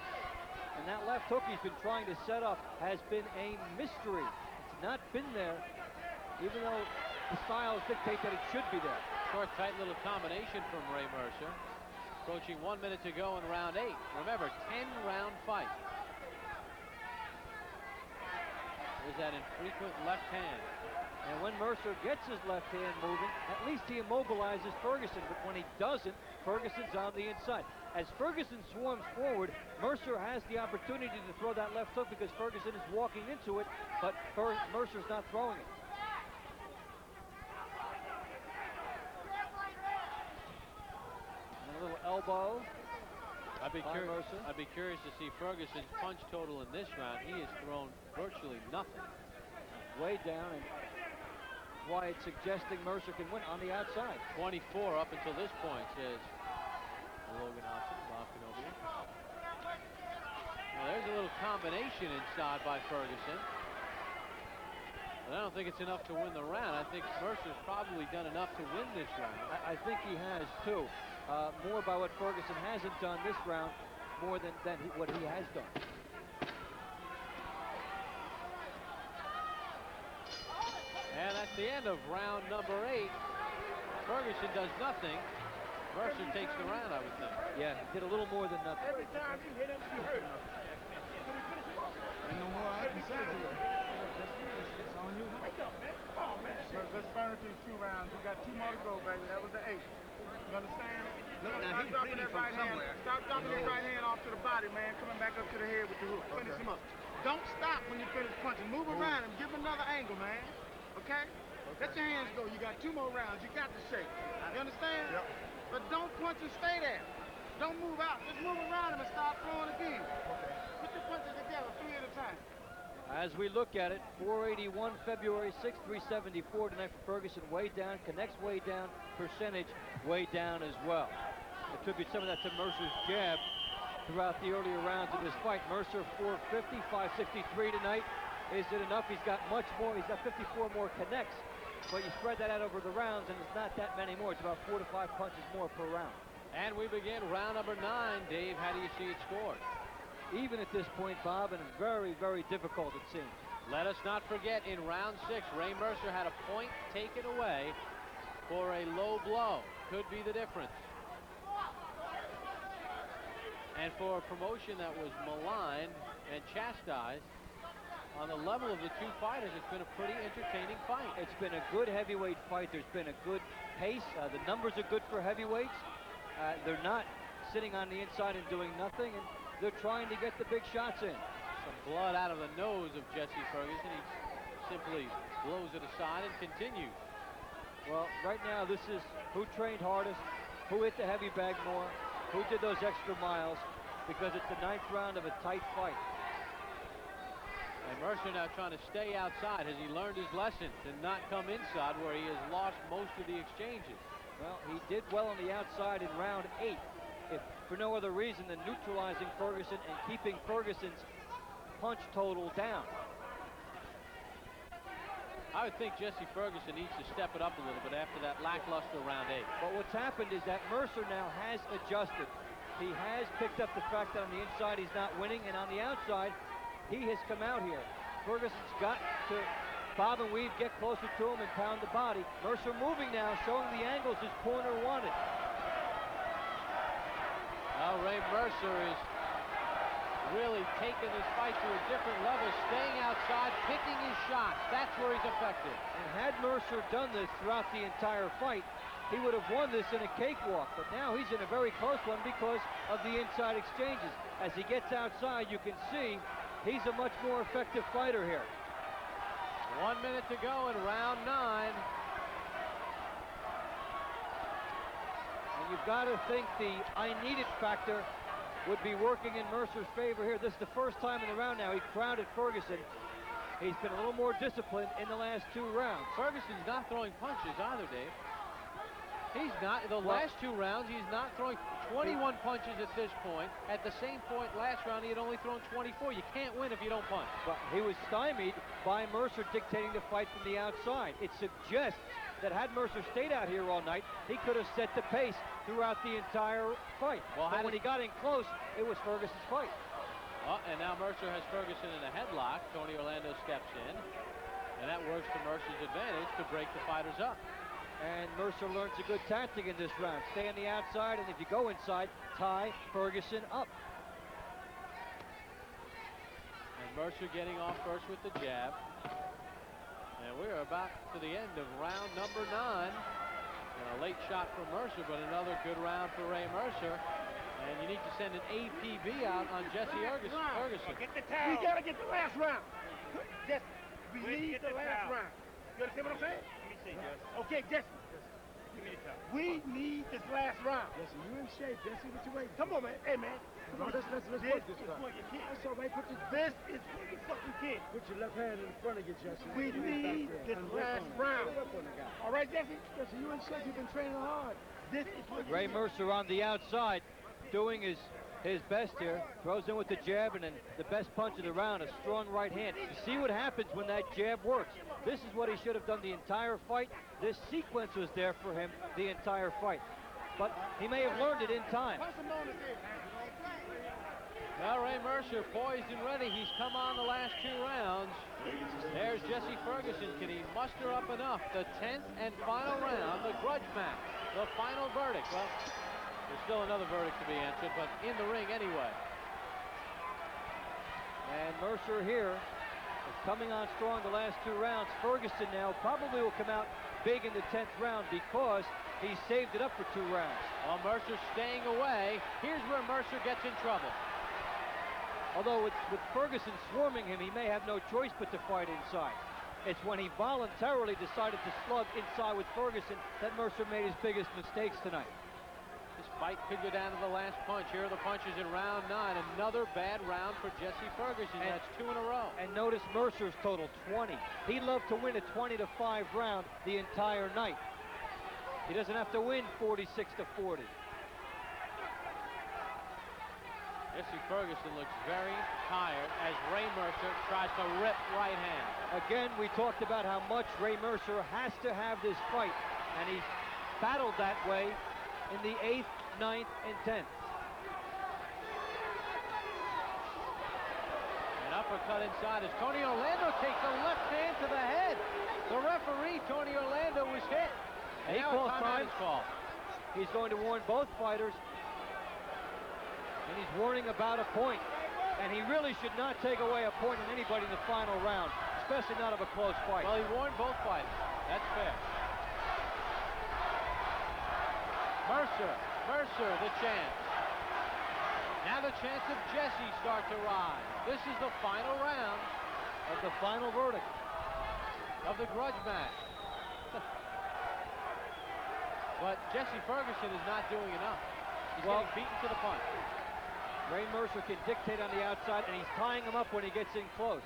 [SPEAKER 2] And that left hook he's been trying to set up has been a mystery. It's not been there, even though the styles dictate that it should be there.
[SPEAKER 1] Short, tight little combination from Ray Mercer. Approaching 1 minute to go in round 8. Remember, 10-round fight. There's that infrequent left hand.
[SPEAKER 2] And when Mercer gets his left hand moving, at least he immobilizes Ferguson. But when he doesn't, Ferguson's on the inside. As Ferguson swarms forward, Mercer has the opportunity to throw that left hook because Ferguson is walking into it, but Mercer's not throwing it. And a little elbow.
[SPEAKER 1] I'd be curious to see Ferguson's punch total in this round. He has thrown virtually nothing.
[SPEAKER 2] Way down, and why it's suggesting Mercer can win on the outside.
[SPEAKER 1] 24 up until this point, says Logan Hobson, Bob Canobia. Well, there's a little combination inside by Ferguson. But I don't think it's enough to win the round. I think Mercer's probably done enough to win this round.
[SPEAKER 2] I think he has, too. More by what Ferguson hasn't done this round, more than what he has done.
[SPEAKER 1] And that's the end of round number 8. Ferguson does nothing. Mercer takes the round, I would think.
[SPEAKER 2] Yeah, he did a little more than nothing.
[SPEAKER 7] Every time you hit him, you hurt him.
[SPEAKER 5] Ain't no more I can say to you. It's on you.
[SPEAKER 7] Wake up, man. Come on, man.
[SPEAKER 5] Let's burn it through 2 rounds. We got 2 more to go, baby. That was the 8th. You understand?
[SPEAKER 6] Look, now
[SPEAKER 5] Stop
[SPEAKER 6] he's
[SPEAKER 5] dropping
[SPEAKER 6] bleeding
[SPEAKER 5] that
[SPEAKER 6] from
[SPEAKER 5] right hand.
[SPEAKER 6] somewhere.
[SPEAKER 5] Stop dropping that right hand off to the body, man. Coming back up to the head with the hook. Finish him up. Don't stop when you finish punching. Move around him. Give him another angle, man. Okay? Let your hands go. You got 2 more rounds. You got to shake. You understand? Yep. But don't punch and stay there. Don't move out. Just move around him and start throwing again. Okay. Put your punches together 3 at a time.
[SPEAKER 2] As we look at it, 481 February 6th, 374 tonight for Ferguson. Way down, connects way down, percentage way down as well. Attribute some of that to Mercer's jab throughout the earlier rounds of this fight. Mercer 450, 563 tonight. Is it enough? He's got much more. He's got 54 more connects. But you spread that out over the rounds, and it's not that many more. It's about 4 to 5 punches more per round.
[SPEAKER 1] And we begin round number 9. Dave, how do you see it scored?
[SPEAKER 2] Even at this point, Bob, and very, very difficult it seems.
[SPEAKER 1] Let us not forget, in round 6, Ray Mercer had a point taken away for a low blow. Could be the difference. And for a promotion that was maligned and chastised, on the level of the 2 fighters, it's been a pretty entertaining fight.
[SPEAKER 2] It's been a good heavyweight fight. There's been a good pace. The numbers are good for heavyweights. They're not sitting on the inside and doing nothing, and they're trying to get the big shots in.
[SPEAKER 1] Some blood out of the nose of Jesse Ferguson. He simply blows it aside and continues.
[SPEAKER 2] Well, right now, this is who trained hardest, who hit the heavy bag more, who did those extra miles, because it's the 9th round of a tight fight.
[SPEAKER 1] And Mercer now trying to stay outside. Has he learned his lesson to not come inside where he has lost most of the exchanges?
[SPEAKER 2] Well, he did well on the outside in round 8, if for no other reason than neutralizing Ferguson and keeping Ferguson's punch total down.
[SPEAKER 1] I would think Jesse Ferguson needs to step it up a little bit after that lackluster round 8.
[SPEAKER 2] But what's happened is that Mercer now has adjusted. He has picked up the fact that on the inside he's not winning, and on the outside, he has come out here. Ferguson's got to bob and weave, get closer to him, and pound the body. Mercer moving now, showing the angles his corner wanted.
[SPEAKER 1] Now Ray Mercer is really taking this fight to a different level, staying outside, picking his shots. That's where he's effective.
[SPEAKER 2] And had Mercer done this throughout the entire fight, he would have won this in a cakewalk. But now he's in a very close one because of the inside exchanges. As he gets outside, you can see he's a much more effective fighter here.
[SPEAKER 1] 1 minute to go in round 9.
[SPEAKER 2] And you've got to think the I need it factor would be working in Mercer's favor here. This is the first time in the round now he crowded Ferguson. He's been a little more disciplined in the last 2 rounds.
[SPEAKER 1] Ferguson's not throwing punches either, Dave. He's not. The last 2 rounds, he's not throwing 21 punches at this point. At the same point last round, he had only thrown 24. You can't win if you don't punch.
[SPEAKER 2] But he was stymied by Mercer dictating the fight from the outside. It suggests that had Mercer stayed out here all night, he could have set the pace throughout the entire fight.
[SPEAKER 1] Well,
[SPEAKER 2] but when he got in close, it was Ferguson's fight.
[SPEAKER 1] And now Mercer has Ferguson in a headlock. Tony Orlando steps in, and that works to Mercer's advantage to break the fighters up.
[SPEAKER 2] And Mercer learns a good tactic in this round. Stay on the outside, and if you go inside, tie Ferguson up.
[SPEAKER 1] And Mercer getting off first with the jab. And we're about to the end of round number 9. And a late shot from Mercer, but another good round for Ray Mercer. And you need to send an APB out on Jesse Ferguson.
[SPEAKER 7] Get the towel. We gotta get the last round. Jesse, we need the last round. You understand what I'm saying? Let me see, Jesse. Okay, Jesse. Give me the towel. We need this last round.
[SPEAKER 5] Jesse, you in shape. Jesse, what you waiting?
[SPEAKER 7] Come on, man. Hey, man.
[SPEAKER 5] Come on, let's work this time.
[SPEAKER 7] For your kid.
[SPEAKER 5] That's all right.
[SPEAKER 7] This is for your fucking kid.
[SPEAKER 5] Put your left hand in front of you, Jesse.
[SPEAKER 7] We need this last round. All right, Jesse?
[SPEAKER 5] Jesse, you in shape. You've been training hard.
[SPEAKER 7] This is for
[SPEAKER 2] Ray Mercer on the outside, doing his best here. Throws in with the jab, and then the best punch of the round, a strong right hand. You see what happens when that jab works. This is what he should have done the entire fight. This sequence was there for him the entire fight. But he may have learned it in time.
[SPEAKER 1] Now Ray Mercer poised and ready. He's come on the last 2 rounds. There's Jesse Ferguson. Can he muster up enough? The 10th and final round, the grudge match, the final verdict. Well, there's still another verdict to be answered, but in the ring anyway.
[SPEAKER 2] And Mercer here is coming on strong the last 2 rounds. Ferguson now probably will come out big in the 10th round because he saved it up for 2 rounds.
[SPEAKER 1] While Mercer's staying away, here's where Mercer gets in trouble.
[SPEAKER 2] Although with Ferguson swarming him, he may have no choice but to fight inside. It's when he voluntarily decided to slug inside with Ferguson that Mercer made his biggest mistakes tonight.
[SPEAKER 1] This fight could go down to the last punch. Here are the punches in round 9. Another bad round for Jesse Ferguson. That's 2 in a row.
[SPEAKER 2] And notice Mercer's total 20. He loved to win a 20-5 round the entire night. He doesn't have to win 46-40.
[SPEAKER 1] Jesse Ferguson looks very tired as Ray Mercer tries to rip right hand.
[SPEAKER 2] Again, we talked about how much Ray Mercer has to have this fight, and he's battled that way in the 8th, 9th, and 10th.
[SPEAKER 1] An uppercut inside as Tony Orlando takes a left hand to the head. The referee, Tony Orlando, was hit. And
[SPEAKER 2] He
[SPEAKER 1] now
[SPEAKER 2] calls
[SPEAKER 1] a timeout
[SPEAKER 2] time.
[SPEAKER 1] is called.
[SPEAKER 2] He's going to warn both fighters, and he's warning about a point. And he really should not take away a point in anybody in the final round, especially not of a close fight.
[SPEAKER 1] Well, he warned both fighters. That's fair. Mercer, the chance. Now the chance of Jesse start to rise. This is the final round
[SPEAKER 2] Of the final verdict.
[SPEAKER 1] of the grudge match. But Jesse Ferguson is not doing enough. He's getting beaten to the punch.
[SPEAKER 2] Ray Mercer can dictate on the outside, and he's tying him up when he gets in close.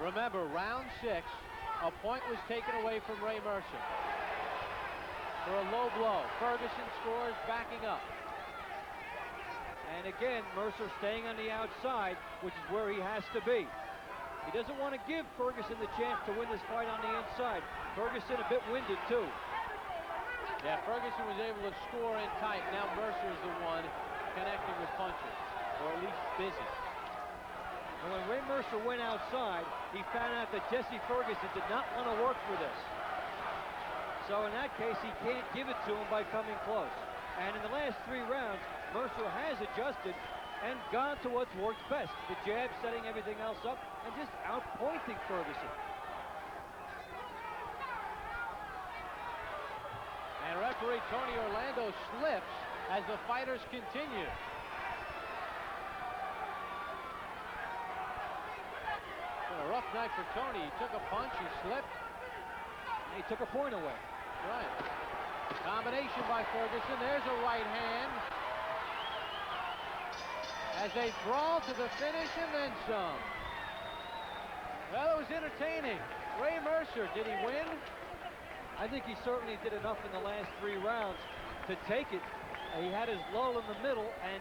[SPEAKER 1] Remember, round 6, a point was taken away from Ray Mercer for a low blow. Ferguson scores, backing up.
[SPEAKER 2] And again, Mercer staying on the outside, which is where he has to be. He doesn't want to give Ferguson the chance to win this fight on the inside. Ferguson a bit winded, too.
[SPEAKER 1] Yeah, Ferguson was able to score in tight. Now Mercer is the one connecting with punches, or at least busy.
[SPEAKER 2] And when Ray Mercer went outside, he found out that Jesse Ferguson did not want to work for this. So in that case, he can't give it to him by coming close. And in the last 3 rounds, Mercer has adjusted and gone to what's worked best. The jab, setting everything else up, and just outpointing Ferguson.
[SPEAKER 1] And referee Tony Orlando slips as the fighters continue. Been a rough night for Tony. He took a punch, he slipped.
[SPEAKER 2] And he took a point away.
[SPEAKER 1] Right. Combination by Ferguson. There's a right hand. As they brawl to the finish and then some. Well, it was entertaining. Ray Mercer, did he win?
[SPEAKER 2] I think he certainly did enough in the last 3 rounds to take it. He had his lull in the middle, and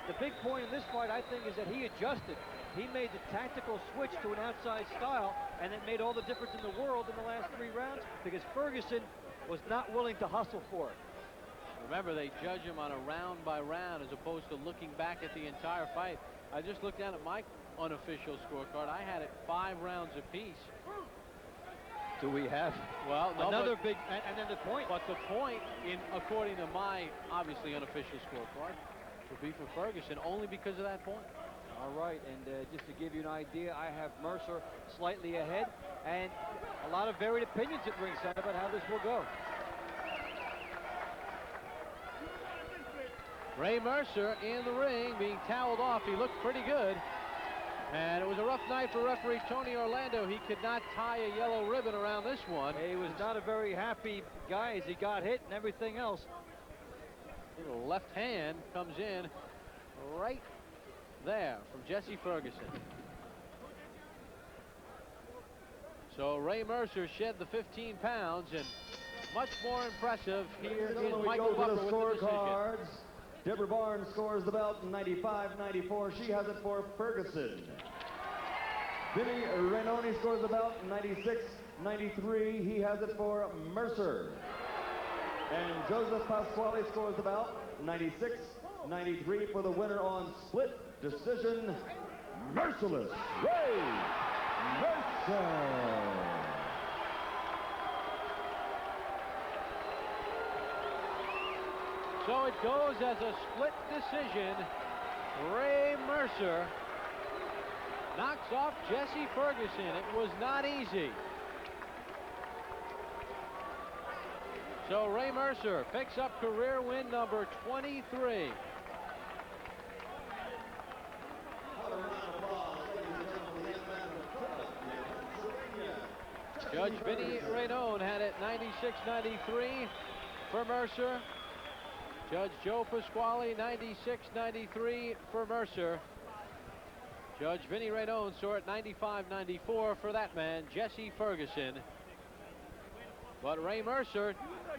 [SPEAKER 2] the big point in this fight, I think, is that he adjusted. He made the tactical switch to an outside style, and it made all the difference in the world in the last 3 rounds because Ferguson was not willing to hustle for it.
[SPEAKER 1] Remember, they judge him on a round by round as opposed to looking back at the entire fight. I just looked down at my unofficial scorecard. I had it 5 rounds apiece.
[SPEAKER 2] Do we have?
[SPEAKER 1] Well, no,
[SPEAKER 2] another big, and then the point.
[SPEAKER 1] But the point, according to my obviously unofficial scorecard, would be for Ferguson only because of that point.
[SPEAKER 2] All right, and just to give you an idea, I have Mercer slightly ahead, and a lot of varied opinions at ringside about how this will go.
[SPEAKER 1] Ray Mercer in the ring, being toweled off. He looked pretty good. And it was a rough night for referee Tony Orlando. He could not tie a yellow ribbon around this one.
[SPEAKER 2] He was not a very happy guy as he got hit and everything else.
[SPEAKER 1] Little left hand comes in right there from Jesse Ferguson. So Ray Mercer shed the 15 pounds, and much more impressive here is Michael Buffer with the decision.
[SPEAKER 3] Deborah Barnes scores the belt 95-94. She has it for Ferguson. Vinny Rainoni scores the belt 96-93. He has it for Mercer. And Joseph Pasquale scores the belt 96-93 for the winner on split decision, merciless Ray Mercer.
[SPEAKER 1] So it goes as a split decision. Ray Mercer knocks off Jesse Ferguson. It was not easy. So Ray Mercer picks up career win number 23. Judge Vinny Rainone had it 96-93 for Mercer. Judge Joe Pasquale, 96-93 for Mercer. Judge Vinny Rainone saw it 95-94 for that man, Jesse Ferguson. But Ray Mercer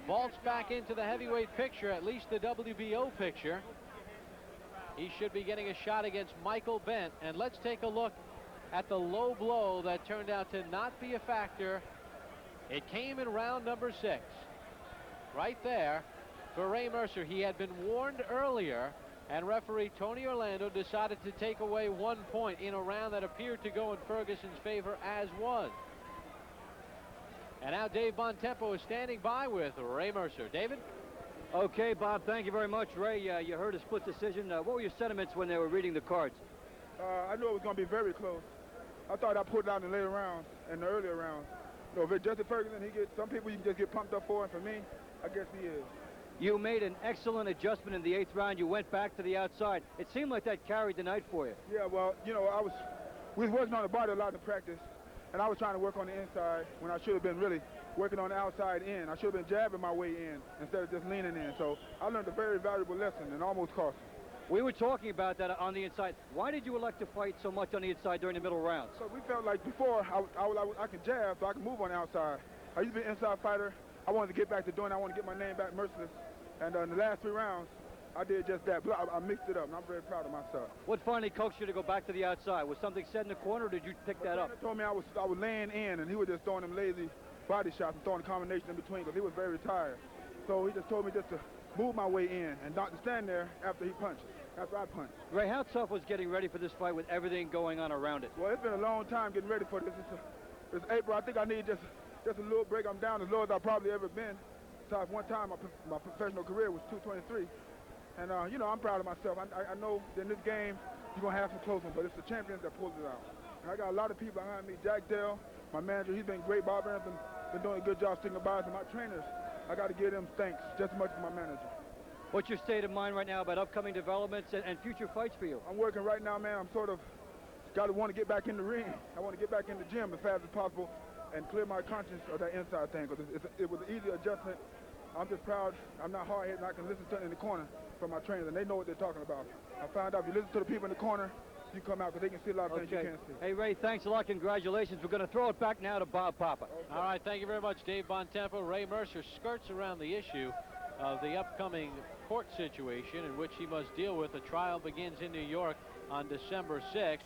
[SPEAKER 1] vaults back into the heavyweight picture, at least the WBO picture. He should be getting a shot against Michael Bent. And let's take a look at the low blow that turned out to not be a factor. It came in round number 6. Right there. For Ray Mercer, he had been warned earlier, and referee Tony Orlando decided to take away 1 point in a round that appeared to go in Ferguson's favor as was. And now Dave Bontempo is standing by with Ray Mercer. David?
[SPEAKER 2] Okay, Bob, thank you very much. Ray, you heard a split decision. What were your sentiments when they were reading the cards?
[SPEAKER 5] I knew it was going to be very close. I thought I put it out in the later rounds, in the earlier rounds. You know, if it's Jesse Ferguson, some people you can just get pumped up for, and for me, I guess he is.
[SPEAKER 2] You made an excellent adjustment in the 8th round. You went back to the outside. It seemed like that carried the night for you.
[SPEAKER 5] Yeah, well, you know, we was working on the body a lot in practice, and I was trying to work on the inside when I should have been really working on the outside in. I should have been jabbing my way in instead of just leaning in. So I learned a very valuable lesson and almost cost me.
[SPEAKER 2] We were talking about that on the inside. Why did you elect to fight so much on the inside during the middle rounds?
[SPEAKER 5] So we felt like before I can jab, so I can move on the outside. I used to be an inside fighter. I wanted to get back to doing it. I wanted to get my name back merciless. And in the last 3 rounds, I did just that. I mixed it up, and I'm very proud of myself.
[SPEAKER 2] What finally coaxed you to go back to the outside? Was something said in the corner, or did you pick that up?
[SPEAKER 5] He told me I was laying in, and he was just throwing them lazy body shots and throwing a combination in between because he was very tired. So he just told me just to move my way in and not to stand there after he punched. after I punched.
[SPEAKER 2] Ray, how tough was getting ready for this fight with everything going on around it?
[SPEAKER 5] Well, it's been a long time getting ready for this. It's April. I think I need just a little break. I'm down as low as I've probably ever been. So one time my professional career was 223. And, you know, I'm proud of myself. I know that in this game you're going to have some close ones, but it's the champions that pulls it out. And I got a lot of people behind me. Jack Dell, my manager, he's been great. Bob Anderson been doing a good job sticking by us. And my trainers, I got to give them thanks just as much as my manager.
[SPEAKER 2] What's your state of mind right now about upcoming developments and future fights for you?
[SPEAKER 5] I'm working right now, man. I'm sort of got to want to get back in the ring. I want to get back in the gym as fast as possible and clear my conscience of that inside thing, because it was an easy adjustment. I'm just proud I'm not hard-headed and I can listen to it in the corner from my trainers, and they know what they're talking about. I found out if you listen to the people in the corner, you come out because they can see a lot of things you can't see.
[SPEAKER 2] Hey, Ray, thanks a lot. Congratulations. We're going to throw it back now to Bob Papa.
[SPEAKER 1] Okay. All right, thank you very much, Dave Bontempo. Ray Mercer skirts around the issue of the upcoming court situation in which he must deal with. The trial begins in New York on December 6th.